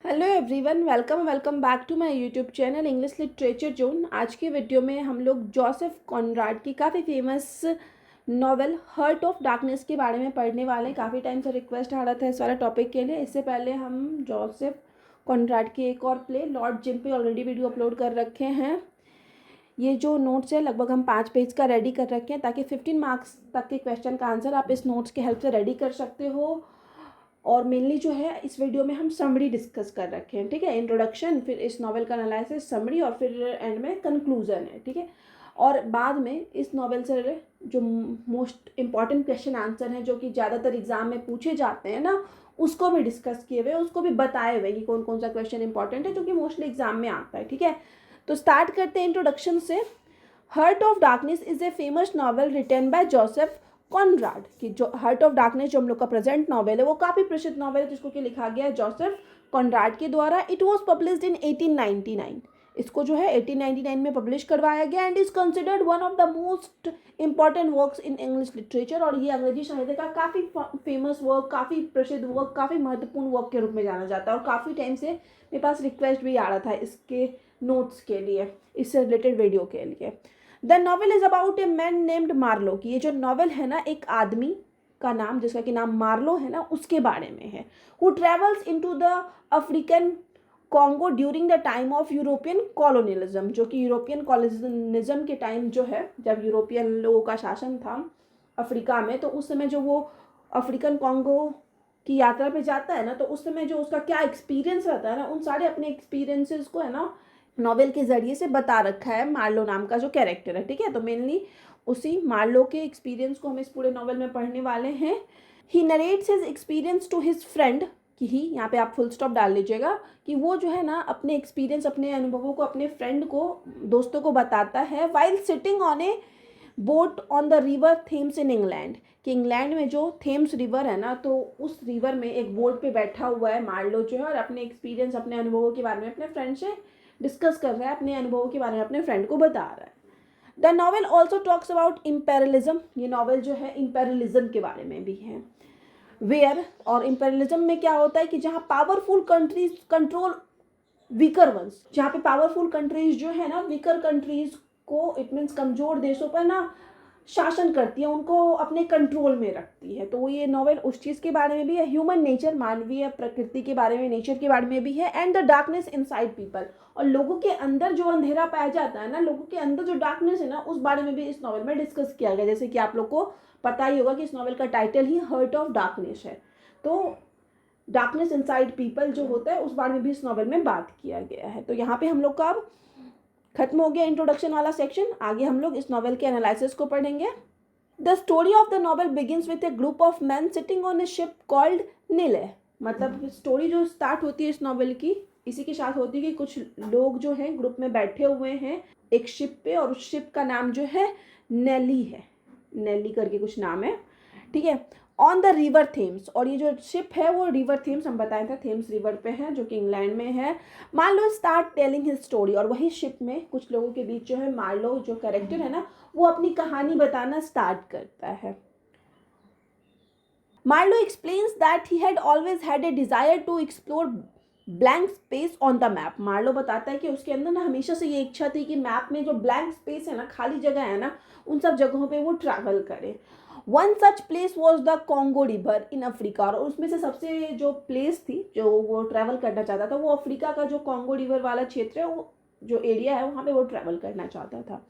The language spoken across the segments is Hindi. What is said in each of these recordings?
Hello everyone, welcome back to my YouTube channel English literature zone. आज की वीडियो में हम लोग जोसेफ कॉनराड की काफ़ी famous novel hurt of darkness के बारे में पढ़ने वाले हैं। काफ़ी टाइम से रिक्वेस्ट आ रहा था इस वाले टॉपिक के लिए। इससे पहले हम जोसेफ कॉनराड की एक और प्ले लॉर्ड जिम पे ऑलरेडी वीडियो अपलोड कर रखे हैं। ये जो नोट्स है लगभग हम 5 पेज का रेडी कर रखे हैं ताकि 15 मार्क्स तक के क्वेश्चन का आंसर आप इस नोट्स की हेल्प से रेडी कर सकते हो। और मेनली जो है इस वीडियो में हम समरी डिस्कस कर रखे हैं, ठीक है। इंट्रोडक्शन, फिर इस नॉवेल का एनालिसिस, समरी और फिर एंड में कंक्लूजन है, ठीक है। और बाद में इस नॉवेल से जो मोस्ट इम्पॉर्टेंट क्वेश्चन आंसर हैं जो कि ज़्यादातर एग्जाम में पूछे जाते हैं ना, उसको भी डिस्कस किए हुए, उसको भी बताए हुए कि कौन कौन सा क्वेश्चन इंपॉर्टेंट है जो कि मोस्टली एग्जाम में आता है, ठीक है। तो स्टार्ट करते हैं इंट्रोडक्शन से। Heart of darkness is a famous novel written by Joseph Conrad. की जो हर्ट ऑफ डार्कनेस जो हम लोग का प्रेजेंट नॉवेल है वो काफ़ी प्रसिद्ध नॉवेल है जिसको कि लिखा गया है जोसेफ कॉनराड के द्वारा। It was published in 1899। इसको जो है 1899 में पब्लिश करवाया गया and is considered one of the most important works in English literature. और ये अंग्रेजी साहित्य का काफ़ी फेमस वर्क, काफ़ी प्रसिद्ध वर्क, काफ़ी महत्वपूर्ण वर्क के रूप में जाना जाता है। और काफ़ी टाइम से मेरे पास रिक्वेस्ट भी आ रहा था इसके नोट्स के लिए, इससे रिलेटेड वीडियो के लिए। The novel is about a man named Marlow. की ये जो नॉवेल है ना, एक आदमी का नाम जिसका कि नाम मार्लो है ना, उसके बारे में है। Who travels into the African Congo during the time of European colonialism. जो कि यूरोपियन कॉलोनियलिज्म के टाइम जो है, जब यूरोपियन लोगों का शासन था अफ्रीका में, तो उस समय जो वो अफ्रीकन कॉन्गो की यात्रा पे जाता है ना, तो उस समय जो उसका क्या एक्सपीरियंस रहता है ना, उन सारे अपने एक्सपीरियंसेस को है ना नॉवेल के जरिए से बता रखा है मार्लो नाम का जो कैरेक्टर है, ठीक है। तो मेनली उसी मार्लो के एक्सपीरियंस को हम इस पूरे नॉवेल में पढ़ने वाले हैं। He narrates his experience to his friend. कि ही यहाँ पे आप फुल स्टॉप डाल लीजिएगा कि वो जो है ना अपने एक्सपीरियंस, अपने अनुभवों को अपने फ्रेंड को, दोस्तों को बताता है। While sitting on A boat on the river Thames in England. कि इंग्लैंड में जो थेम्स रिवर है ना, तो उस रिवर में एक बोट पे बैठा हुआ है मार्लो जो है, और अपने एक्सपीरियंस, अपने अनुभवों के बारे में अपने फ्रेंड से डिस्कस कर रहा है, अपने अनुभवों के बारे में अपने फ्रेंड को बता रहा है। The novel also talks about imperialism. ये नॉवेल जो है इम्पेरियलिज्म के बारे में भी है। वेयर, और इम्पेरियलिज्म में क्या होता है कि जहाँ powerful countries control weaker once. जहाँ पे पावरफुल कंट्रीज जो है ना, वीकर कंट्रीज को, इट मीन्स कमजोर देशों पर ना शासन करती है, उनको अपने कंट्रोल में रखती है। तो ये नॉवेल उस चीज़ के बारे में भी है। ह्यूमन नेचर, मानवीय प्रकृति के बारे में, नेचर के बारे में भी है। And the darkness inside people, और लोगों के अंदर जो अंधेरा पाया जाता है ना, लोगों के अंदर जो डार्कनेस है ना, उस बारे में भी इस नॉवेल में डिस्कस किया गया। जैसे कि आप लोग को पता ही होगा कि इस नॉवेल का title he hurt of darkness है। तो डार्कनेस इनसाइड पीपल जो होता है उस बारे में भी इस नॉवेल में बात किया गया है। तो यहाँ पे हम लोग का अब खत्म हो गया इंट्रोडक्शन वाला सेक्शन। आगे हम लोग इस नॉवेल के एनालिसिस को पढ़ेंगे। The story of the novel begins with A group of man sitting on A ship called नीले। मतलब स्टोरी जो स्टार्ट होती है इस नॉवेल की, इसी के साथ होती है कि कुछ लोग जो हैं ग्रुप में बैठे हुए हैं एक शिप पे, और उस शिप का नाम जो है नेली है, नेली करके कुछ नाम है, ठीक है। ऑन द रिवर थेम्स, और ये जो शिप है वो रिवर थेम्स, हम बताए थे थेम्स रिवर पे है जो कि इंग्लैंड में है। Marlow start telling his story, और वही शिप में कुछ लोगों के बीच जो है मार्लो जो कैरेक्टर है ना, वो अपनी कहानी बताना स्टार्ट करता है। Marlow explains that he had always had a desire to explore blank space on the map. Marlow बताता है कि उसके अंदर ना हमेशा से ये इच्छा थी कि मैप में जो ब्लैंक स्पेस है ना, खाली जगह है ना, उन सब जगहों पे वो ट्रैवल करे। One such place was the Congo river in Africa, और उसमें से सबसे जो प्लेस थी जो वो ट्रैवल करना चाहता था, वो अफ्रीका का जो कॉन्गो रिवर वाला क्षेत्र है, वो जो एरिया है वहाँ पे वो ट्रैवल करना चाहता था।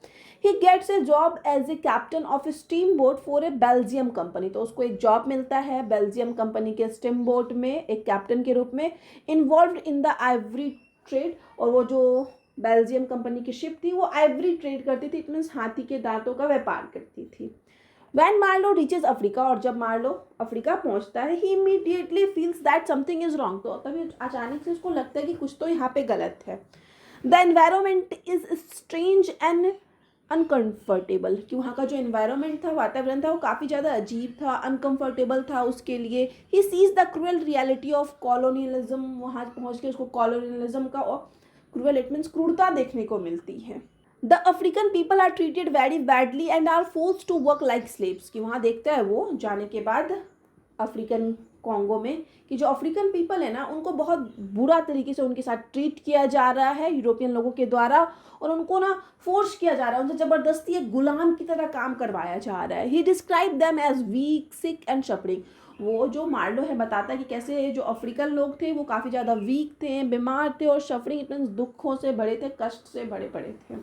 He gets a job as a captain of a steam boat for a Belgium company. तो उसको एक जॉब मिलता है बेल्जियम कंपनी के स्टीम बोट में एक कैप्टन के रूप में, involve in the ivory trade. और वो जो बेल्जियम कंपनी की शिप थी वो आइवरी ट्रेड करती थी, इट मीन्स हाथी के दांतों का व्यापार करती थी। वैन मार्लो रीचेज अफ्रीका, और जब मार्लो अफ्रीका पहुंचता है, he immediately feels that something is wrong. तो तभी अचानक से उसको लगता है कि कुछ तो यहाँ पे गलत है। The environment is strange and uncomfortable, कि वहाँ का जो एनवायरमेंट था, वातावरण था, वो काफ़ी ज़्यादा अजीब था, अनकंफर्टेबल था उसके लिए। He sees the cruel reality of colonialism, वहाँ पहुँच के उसको कॉलोनियलिज्म का, और क्रूअल इट मीन्स क्रूरता देखने को मिलती है। The African people are treated very badly and are forced to work like slaves. कि वहाँ देखता है वो जाने के बाद अफ्रीकन कॉन्गो में कि जो अफ्रीकन पीपल है ना उनको बहुत बुरा तरीके से उनके साथ ट्रीट किया जा रहा है यूरोपियन लोगों के द्वारा, और उनको ना फोर्स किया जा रहा है, उनसे ज़बरदस्ती एक गुलाम की तरह काम करवाया जा रहा है। He describe them as weak, sick and suffering. वो जो मार्लो है बताता है कि कैसे जो अफ्रीकन लोग थे वो काफ़ी ज़्यादा वीक थे, बीमार थे और सफरिंग इतने दुखों से भरे थे, कष्ट से भरे पड़े थे।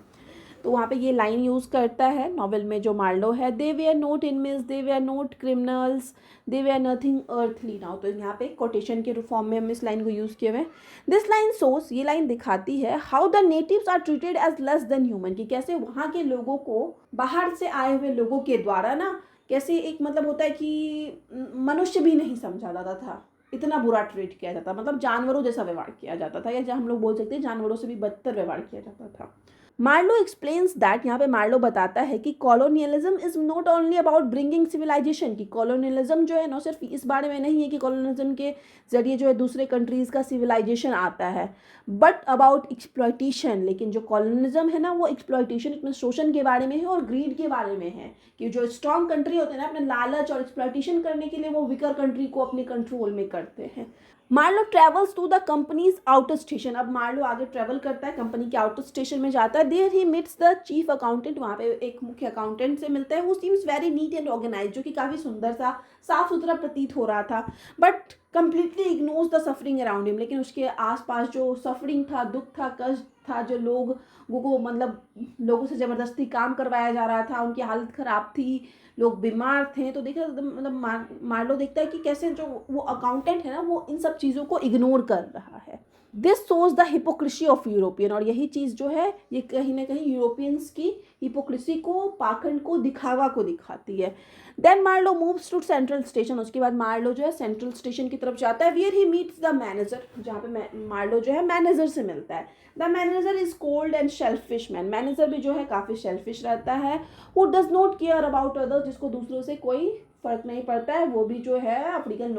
तो वहाँ पे ये लाइन यूज़ करता है नॉवेल में जो मार्लो है, दे वे आर नोट इनमेस, दे वे आर नोट क्रिमिनल्स, दे वे आर नथिंग अर्थली नाउ। तो यहाँ पे कोटेशन के फॉर्म में हम इस लाइन को यूज़ किए हुए हैं। दिस लाइन सोस, ये लाइन दिखाती है how the natives are treated as less than human, कि कैसे वहाँ के लोगों को बाहर से आए हुए लोगों के द्वारा ना कैसे एक मतलब होता है कि मनुष्य भी नहीं समझा जाता था, इतना बुरा ट्रीट किया जाता, मतलब जानवरों जैसा व्यवहार किया जाता था, या जो हम लोग बोल सकते हैं जानवरों से भी बदतर व्यवहार किया जाता था। मार्लो एक्सप्लेन्स दैट, यहाँ पे मार्लो बताता है कि colonialism is not only about bringing civilisation, की कॉलोनियलिज्म जो है ना सिर्फ इस बारे में नहीं है कि कॉलोनियलिज्म के जरिए जो है दूसरे कंट्रीज़ का सिविलाइजेशन आता है, बट अबाउट एक्सप्लॉयटेशन। लेकिन जो कॉलोनियलिज्म है ना वो एक्सप्लॉयटेशन इसमें शोषण के बारे में है और ग्रीड के बारे में है, कि जो स्ट्रॉन्ग कंट्री होते हैं ना अपने लालच और एक्सप्लॉयटेशन करने के लिए वो वीकर कंट्री को अपने कंट्रोल में करते हैं। Marlow travels to the company's outer station, अब मार्लो आगे ट्रेवल करता है, कंपनी के आउटर स्टेशन में जाता है। There he meets the chief accountant, वहाँ पे एक मुख्य अकाउंटेंट से मिलता है, who seems very neat and organise, जो कि काफ़ी सुंदर सा साफ सुथरा प्रतीत हो रहा था, but completely ignores the suffering around him. लेकिन उसके आसपास जो सफरिंग था, दुख था, कष्ट था, जो लोगों को मतलब लोगों से ज़बरदस्ती काम करवाया जा रहा था, उनकी हालत ख़राब थी, लोग बीमार थे, तो देखा मतलब मार्लो देखता है कि कैसे जो वो अकाउंटेंट है ना वो इन सब चीज़ों को इग्नोर कर रहा है। This shows the hypocrisy of European, और यही चीज़ जो है ये कहीं ना कहीं यूरोपियंस की हिपोक्रेसी को, पाखंड को, दिखावा को दिखाती है। Then Marlow moves to central station, उसके बाद मार्लो जो है सेंट्रल स्टेशन की तरफ जाता है, wear he meets the manager, जहाँ पे मार्लो जो है मैनेजर से मिलता है। The manager is cold and shellfish man, manager भी जो है काफ़ी शेल्फिश रहता है, who does not care about others, जिसको दूसरों से कोई फर्क नहीं पड़ता है। वो भी जो है अफ्रीकन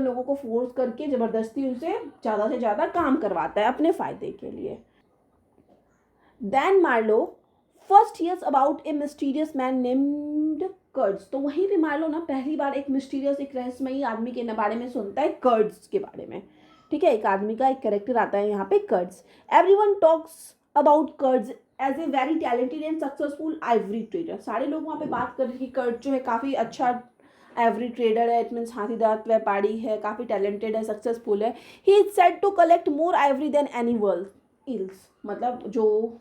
लोगों को फोर्स करके ज़बरदस्ती उनसे ज़्यादा से ज़्यादा काम करवाता है अपने फ़ायदे के लिए। Then Marlow first hears about a mysterious man named Kurtz, तो वहीं पे मार्लो ना पहली बार एक मिस्टीरियस, एक रहस्यमयी आदमी के बारे में सुनता है, कर्ड्स के बारे में। ठीक है, एक आदमी का एक कैरेक्टर आता है यहाँ पे, Kurtz. Everyone talks about Kurtz as a very talented and successful ivory trader, सारे लोग वहाँ पे बात कर रहे हैं कि कर्ड जो है काफ़ी अच्छा एवरी ट्रेडर है, इट मीन्स हाथीदांत व्यापारी है, काफ़ी टैलेंटेड है, सक्सेसफुल है। He is said to collect more ivory than any world else, मतलब जो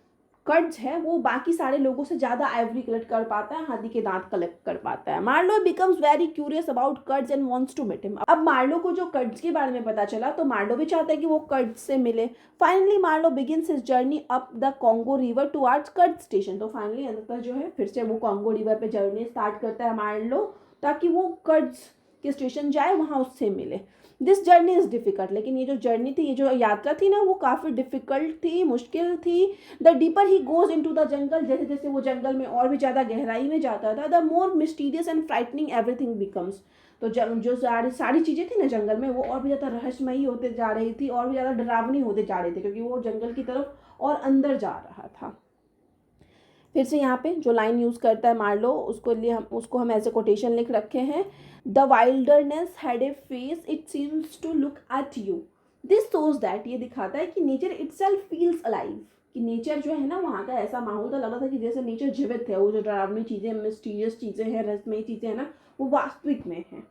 कर्ड्स है वो बाकी सारे लोगों से ज़्यादा आइवरी कलेक्ट कर पाता है, हाथी के दांत कलेक्ट कर पाता है। Marlow becomes very curious about Kurtz and wants to meet him, अब मार्लो को जो कर्ड्स के बारे में पता चला तो मार्लो भी चाहता है कि वो कर्ड्स से मिले। Finally Marlow begins his journey up the Congo river towards Kurtz station, तो फाइनली अंततः जो है फिर से वो कॉन्गो रिवर पे जर्नी स्टार्ट करता है मार्लो, ताकि वो कर्ड्स के स्टेशन जाए, वहाँ उससे मिले। दिस जर्नी इज़ डिफ़िकल्ट, लेकिन ये जो जर्नी थी, ये जो यात्रा थी ना वो काफ़ी डिफ़िकल्ट थी, मुश्किल थी। The deeper he goes into the jungle, जैसे जैसे वो जंगल में और भी ज़्यादा गहराई में जाता था, the more mysterious and frightening everything becomes, तो जो सारी चीज़ें थी ना जंगल में वो और भी ज़्यादा रहस्यमयी होते जा रही थी, और भी ज़्यादा डरावनी होते जा रहे थे, क्योंकि वो जंगल की तरफ और अंदर जा रहा था। फिर से यहाँ पे जो लाइन यूज़ करता है मार्लो, उसको हम ऐसे कोटेशन लिख रखे हैं, the wilderness had a face it seems to look at you. This shows that, ये दिखाता है कि नेचर इटसेल्फ फील्स अलाइव, कि नेचर जो है ना वहाँ का ऐसा माहौल था, लगा था कि जैसे नेचर जीवित है, वो जो डरावनी चीज़ें, मिस्टीरियस चीज़ें हैं, रहस्यमयी चीज़ें हैं ना वो वास्तविक में हैं।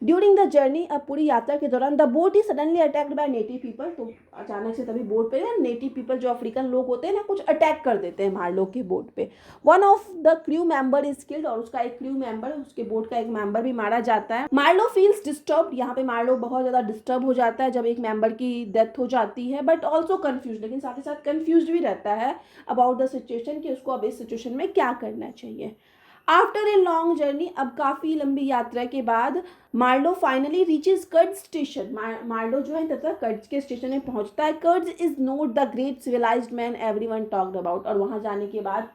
ड्यूरिंग द जर्नी, अब पूरी यात्रा के दौरान, the boat is suddenly attacked by native people, तो अचानक से तभी बोट पे ना नेटिव पीपल जो अफ्रीकन लोग होते हैं ना कुछ अटैक कर देते हैं मार्लो के बोट पे। One of the crew member is killed, और उसका एक क्रू मेंबर, उसके बोट का एक मेंबर भी मारा जाता है। मार्लो फील्स डिस्टर्ब, यहाँ पे मार्लो बहुत ज़्यादा डिस्टर्ब हो जाता है जब एक मेंबर की डेथ हो जाती है, बट ऑल्सो कन्फ्यूज, लेकिन साथ ही साथ कन्फ्यूज भी रहता है अबाउट द सिचुएशन, कि उसको अब इस सिचुएशन में क्या करना चाहिए। आफ्टर ए लॉन्ग जर्नी, अब काफ़ी लंबी यात्रा के बाद Marlow finally reaches Kurtz station, Marlow जो है तथा कर्ड्स के स्टेशन में पहुंचता है। Kurtz is not the great civilised man everyone talked about, और वहां जाने के बाद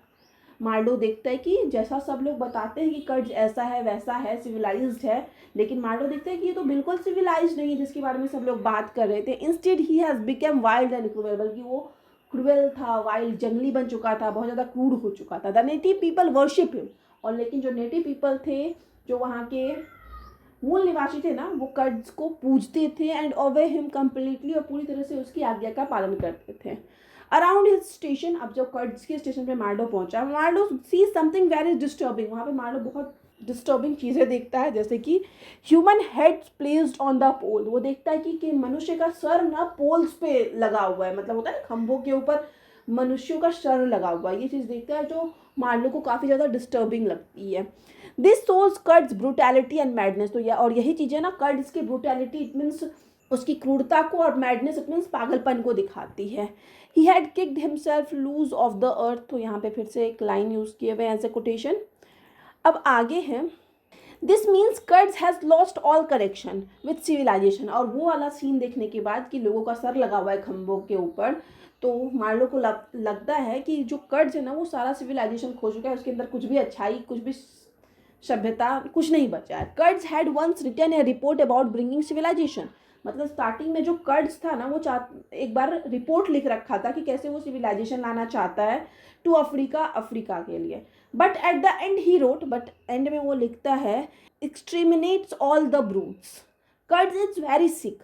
मार्लो देखता है कि जैसा सब लोग बताते हैं कि कर्ड्स ऐसा है वैसा है, सिविलाइज्ड है, लेकिन मार्लो देखता है कि ये तो बिल्कुल सिविलाइज्ड नहीं है जिसके बारे में सब लोग बात कर रहे थे। Instead he has become wild and cruel, बल्कि वो क्रूअल था, वाइल्ड, जंगली बन चुका था, बहुत ज़्यादा क्रूर हो चुका था। The native people worship him, और लेकिन जो नेटिव पीपल थे, जो वहाँ के मूल निवासी थे ना, वो कर्ड्स को पूजते थे एंड ओबे हिम कम्प्लीटली, और पूरी तरह से उसकी आज्ञा का पालन करते थे। अराउंड हिज स्टेशन, अब जब कर्ड्स के स्टेशन पे मार्लो पहुंचा, Marlow see something very disturbing. वहाँ पे मार्लो बहुत डिस्टर्बिंग चीज़ें देखता है, जैसे कि human heads placed on the pole. वो देखता है कि मनुष्य का सर ना पोल्स पे लगा हुआ है, मतलब होता है ना खंभों के ऊपर मनुष्यों का सर लगा हुआ है। ये चीज़ देखता है जो मार्लो को काफ़ी ज़्यादा डिस्टर्बिंग लगती है। This shows curds brutality and madness. तो और यही चीज़ें ना कर्ड्स की ब्रूटैलिटी इट मीन्स उसकी क्रूरता को, और मैडनेस इट मीन्स पागलपन को दिखाती है। He had kicked himself loose of the earth. तो यहाँ पे फिर से एक लाइन यूज़ किए हुए एज ए कोटेशन। अब आगे है, this means Kurtz has lost all connection with civilisation. और वो वाला सीन देखने के बाद कि लोगों का सर लगा हुआ है खंभों के ऊपर, तो मार्लो को लगता है कि जो कर्ड्स है ना वो सारा सिविलाइजेशन खो चुका है, उसके अंदर कुछ भी अच्छाई, कुछ भी सभ्यता, कुछ नहीं बचा है। Kurtz had once written a report about bringing civilisation. मतलब स्टार्टिंग में जो कर्ड्स था ना वो एक बार रिपोर्ट लिख रखा था कि कैसे वो सिविलाइजेशन लाना चाहता है टू अफ्रीका के लिए। But at the end he wrote, but end में वो लिखता है, exterminates all the brutes, Kurtz is very sick.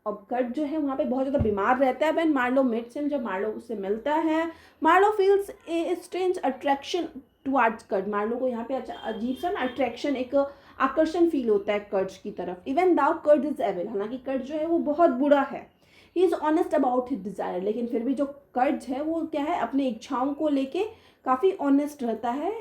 अब कर्ड जो है वहाँ पे बहुत ज़्यादा बीमार रहता है। व्हेन मार्लो मीट्स हिम, जब मार्लो उससे मिलता है, Marlow feels a strange attraction towards Kurtz. Marlow को यहाँ पे अजीब सा ना अट्रैक्शन, एक आकर्षण फील होता है कर्ड्स की तरफ। Even though Kurtz is evil, हालांकि कर्ड जो है वो बहुत बुरा है। He is honest about his desire, लेकिन फिर भी जो कर्ड्स है वो क्या है, अपनी इच्छाओं को लेके काफ़ी ऑनेस्ट रहता है,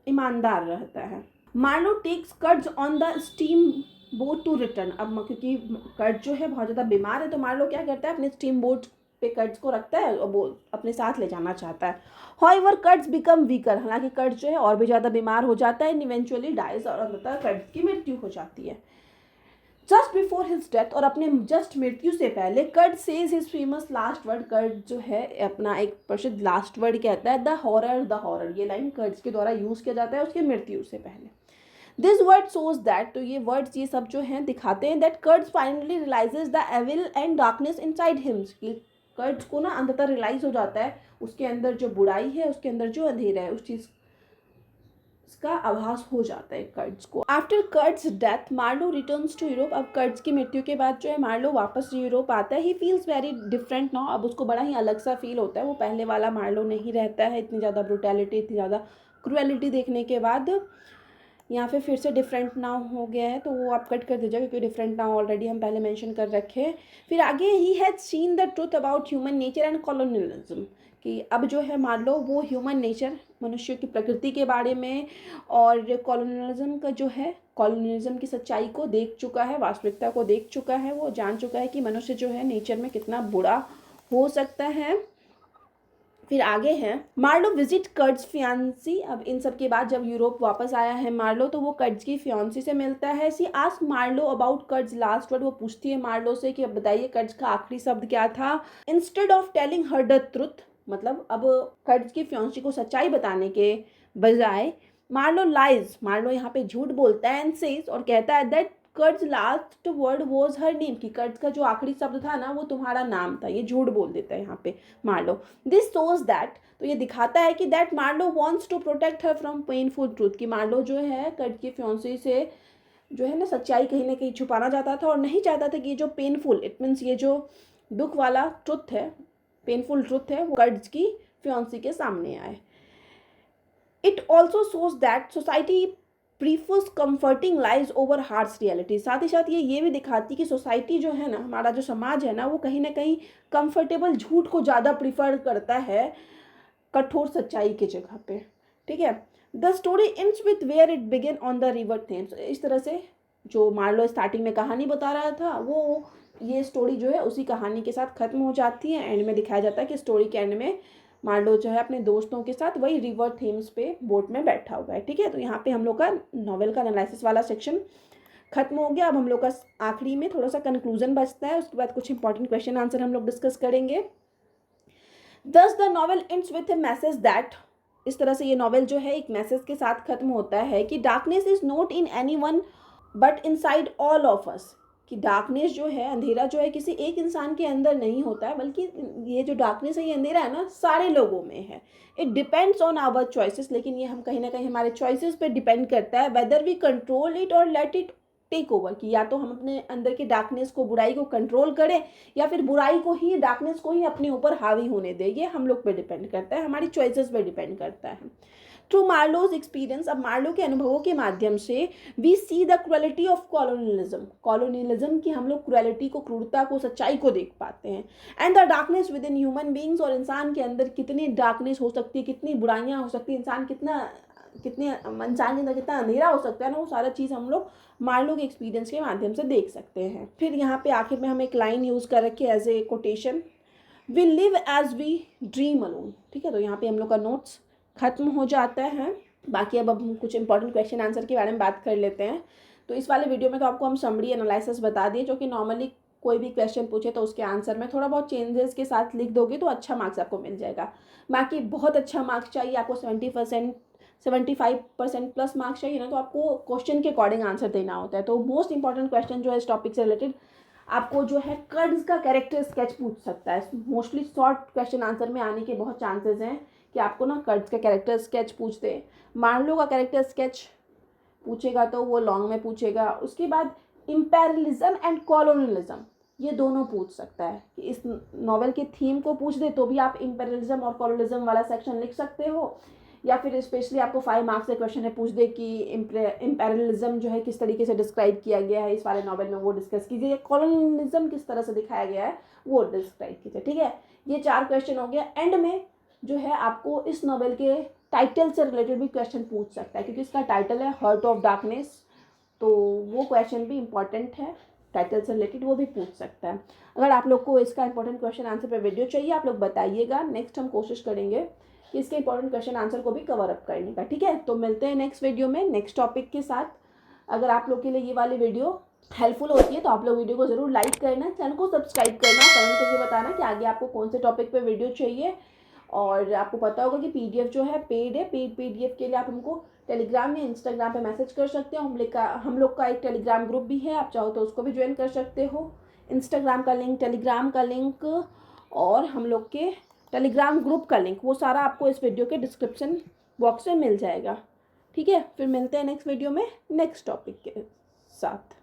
ईमानदार रहता है। Marlow takes Kurtz on the steam boat to return. अब क्योंकि कर्ड जो है बहुत ज़्यादा बीमार है, तो मार्लो क्या करता है, अपने स्टीम बोट पे कर्ड्स को रखता है और वो अपने साथ ले जाना चाहता है। हाउएवर कर्ड्स बिकम वीकर, हालांकि कर्ड्स जो है और भी ज़्यादा बीमार हो जाता है, एंड इवेंचुअली डाइज, और अंततः कर्ड्स की मृत्यु हो जाती है। जस्ट बिफोर हिज डेथ, और अपने जस्ट मृत्यु से पहले, Kurtz says his famous last word. Kurtz जो है अपना एक प्रसिद्ध लास्ट वर्ड कहता है, द हॉरर। ये लाइन कर्ड्स के द्वारा यूज किया जाता है उसके मृत्यु से पहले। दिस वर्ड शोज दैट, तो ये वर्ड्स ये सब जो हैं दिखाते हैं, that Kurtz finally realises the evil and darkness inside him. Kurtz को ना अंततः रियलाइज हो जाता है उसके अंदर जो बुराई है, उसके अंदर जो अंधेरा है, उस चीज का आभास हो जाता है कर्ड्स को। After Kurtz death, Marlow returns to Europe. अब कर्ड्स की मृत्यु के बाद जो है मार्लो वापस यूरोप आता है। He feels very different now, अब उसको बड़ा ही अलग सा फील होता है, वो पहले वाला मार्लो नहीं रहता है। इतनी ज़्यादा ब्रुटैलिटी, इतनी ज़्यादा क्रुएलिटी देखने के बाद यहाँ पे फिर से डिफरेंट नाउ हो गया है, तो वो आप कट कर दीजिएगा क्योंकि डिफरेंट नाउ ऑलरेडी हम पहले मेंशन कर रखे हैं। फिर आगे, he has seen the truth about human nature and colonialism, कि अब जो है मान लो वो ह्यूमन नेचर, मनुष्य की प्रकृति के बारे में, और कॉलोनियलिज्म का जो है, कॉलोनियलिज्म की सच्चाई को देख चुका है, वास्तविकता को देख चुका है। वो जान चुका है कि मनुष्य जो है नेचर में कितना बुरा हो सकता है। फिर आगे है, मार्लो विजिट कर्ड्स फियांसी। अब इन सब के बाद जब यूरोप वापस आया है मार्लो, तो वो कर्ड्स की फियांसी से मिलता है। She ask Marlow about Kurtz's last word. वो पूछती है मार्लो से कि अब बताइए कर्ड्स का आखिरी शब्द क्या था। Instead of telling her the truth, मतलब अब कर्ड्स की फियांसी को सच्चाई बताने के बजाय मार्लो लाइज, मार्लो यहाँ पे झूठ बोलता है, एंड सेज, और कहता है that curds last word was her name, कि कर्ड्स का जो आखिरी शब्द था ना वो तुम्हारा नाम था। ये झूठ बोल देता है यहाँ पे मार्लो। दिस शोज दैट, तो ये दिखाता है कि that Marlow wants to protect her from painful truth, कि मार्लो जो है कर्ड की फियांसी से जो है ना सच्चाई कहीं ना कहीं छुपाना चाहता था, और नहीं चाहता था कि ये जो पेनफुल, इट मीन्स ये जो दुख वाला ट्रुथ है, पेनफुल ट्रुथ है, वो कर्ड्स की फियांसी के सामने आए। It also shows that society prefers comforting lies over harsh reality. साथ ही साथ ये भी दिखाती कि सोसाइटी जो है ना, हमारा जो समाज है ना, वो कहीं ना कहीं कंफर्टेबल झूठ को ज़्यादा प्रीफर करता है कठोर सच्चाई की जगह पे। ठीक है, the story ends with where it begin on the river Thames. इस तरह से जो मार्लो स्टार्टिंग में कहानी बता रहा था, वो ये स्टोरी जो है उसी कहानी के साथ खत्म हो जाती है। एंड में दिखाया जाता है कि स्टोरी के एंड में मार्लो जो है अपने दोस्तों के साथ वही रिवर थेम्स पे बोट में बैठा हुआ है। ठीक है, तो यहाँ पे हम लोग का नॉवेल का एनालिसिस वाला सेक्शन खत्म हो गया। अब हम लोग का आखिरी में थोड़ा सा कंक्लूजन बचता है, उसके बाद कुछ इंपॉर्टेंट क्वेश्चन आंसर हम लोग डिस्कस करेंगे। दस the novel ends with A message that, इस तरह से ये नॉवेल जो है एक मैसेज के साथ खत्म होता है कि darkness is not in any one but inside all of us, कि डार्कनेस जो है, अंधेरा जो है किसी एक इंसान के अंदर नहीं होता है, बल्कि ये जो डार्कनेस है, ये अंधेरा है ना, सारे लोगों में है। It depends on our choices, लेकिन ये हम कहीं ना कहीं हमारे चॉइसेस पे डिपेंड करता है, वेदर वी कंट्रोल इट और लेट इट टेक ओवर, कि या तो हम अपने अंदर के डार्कनेस को, बुराई को कंट्रोल करें, या फिर बुराई को ही, डार्कनेस को ही अपने ऊपर हावी होने दें। ये हम लोग पे डिपेंड करता है, हमारी चॉइसेस पे डिपेंड करता है। थ्रू मार्लोज एक्सपीरियंस, अब मार्लो के अनुभवों के माध्यम से we see the cruelty of colonialism की हम लोग क्रुएलिटी को, क्रूरता को, सच्चाई को देख पाते हैं। And the darkness with in human beings, और इंसान के अंदर कितनी डार्कनेस हो सकती है, कितनी बुराइयां हो सकती है, इंसान के अंदर कितना अंधेरा हो सकता है ना, वो सारा चीज़ हम लोग मार्लो के एक्सपीरियंस के माध्यम से देख सकते हैं। फिर यहाँ पे आखिर में हम एक लाइन यूज़ कर रखे as a quotation, we live as we dream alone. ठीक है, तो यहाँ पे हम लोग का नोट्स खत्म हो जाता है। बाकी अब हम कुछ इंपॉर्टेंट क्वेश्चन आंसर के बारे में बात कर लेते हैं। तो इस वाले वीडियो में तो आपको हम समरी एनालिसिस बता दिए, जो कि नॉर्मली कोई भी क्वेश्चन पूछे तो उसके आंसर में थोड़ा बहुत चेंजेस के साथ लिख दोगे तो अच्छा मार्क्स आपको मिल जाएगा। बाकी बहुत अच्छा मार्क्स चाहिए आपको, 75% प्लस मार्क्स चाहिए ना, तो आपको क्वेश्चन के अकॉर्डिंग आंसर देना होता है। तो मोस्ट इंपॉर्टेंट क्वेश्चन जो है इस टॉपिक से रिलेटेड आपको जो है कर्ड्स का कैरेक्टर स्केच पूछ सकता है। मोस्टली शॉर्ट क्वेश्चन आंसर में आने के बहुत चांसेस हैं कि आपको ना कर्ड्स का कैरेक्टर स्केच पूछ दे। मार्लो का कैरेक्टर स्केच पूछेगा तो वो लॉन्ग में पूछेगा। उसके बाद इम्पेरियलिज्म एंड कॉलोनियलिज्म, ये दोनों पूछ सकता है कि इस नॉवेल के थीम को पूछ दे तो भी आप इम्पेरियलिज्म और कॉलोनियलिज्म वाला सेक्शन लिख सकते हो, या फिर स्पेशली आपको 5 मार्क्स से क्वेश्चन है पूछ दे कि इम्पेरियलिज्म जो है किस तरीके से डिस्क्राइब किया गया है इस वाले नॉवेल में, वो डिस्कस कीजिए। कॉलोनियलिज्म किस तरह से दिखाया गया है वो डिस्क्राइब कीजिए। ठीक है, ये 4 क्वेश्चन हो गया। एंड में जो है आपको इस नॉवेल के टाइटल से रिलेटेड भी क्वेश्चन पूछ सकता है, क्योंकि इसका टाइटल है हर्ट ऑफ डार्कनेस, तो वो क्वेश्चन भी इंपॉर्टेंट है, टाइटल से रिलेटेड वो भी पूछ सकता है। अगर आप लोग को इसका इंपॉर्टेंट क्वेश्चन आंसर पे वीडियो चाहिए आप लोग बताइएगा, नेक्स्ट हम कोशिश करेंगे कि इसके इंपॉर्टेंट क्वेश्चन आंसर को भी कवर अप करने का। ठीक है, तो मिलते हैं नेक्स्ट वीडियो में नेक्स्ट टॉपिक के साथ। अगर आप लोग के लिए ये वाली वीडियो हेल्पफुल होती है तो आप लोग वीडियो को ज़रूर लाइक करना, चैनल को सब्सक्राइब करना, कमेंट करके बताना कि आगे आपको कौन से टॉपिक पे वीडियो चाहिए। और आपको पता होगा कि पीडीएफ जो है पेड है, पेड पीडीएफ के लिए आप हमको टेलीग्राम या इंस्टाग्राम पे मैसेज कर सकते हो। हम लोग का एक टेलीग्राम ग्रुप भी है, आप चाहो तो उसको भी ज्वाइन कर सकते हो। इंस्टाग्राम का लिंक, टेलीग्राम का लिंक और हम लोग के टेलीग्राम ग्रुप का लिंक, वो सारा आपको इस वीडियो के डिस्क्रिप्शन बॉक्स में मिल जाएगा। ठीक है, फिर मिलते हैं नेक्स्ट वीडियो में नेक्स्ट टॉपिक के साथ।